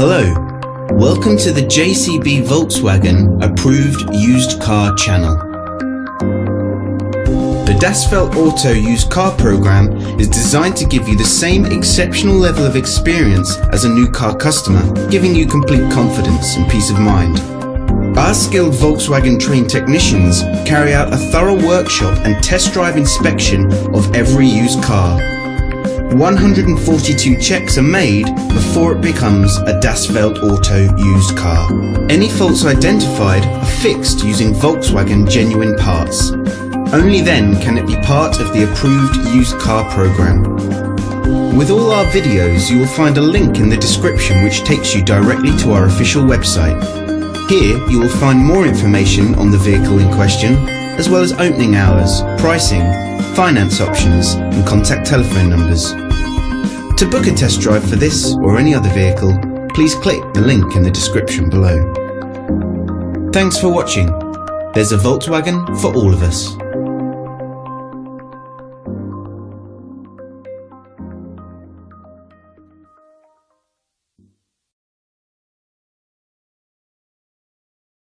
Hello, welcome to the JCB Volkswagen approved used car channel. The Das Feld Auto used car program is designed to give you the same exceptional level of experience as a new car customer, giving you complete confidence and peace of mind. Our skilled Volkswagen trained technicians carry out a thorough workshop and test drive inspection of every used car. 142 checks are made before it becomes a Das Feld Auto used car. Any faults identified are fixed using Volkswagen genuine parts. Only then can it be part of the approved used car program. With all our videos, you will find a link in the description which takes you directly to our official website. Here you will find more information on the vehicle in question, as well as opening hours, pricing, finance options and contact telephone numbers. To book a test drive for this or any other vehicle, please click the link in the description below. Thanks for watching. There's a Volkswagen for all of us.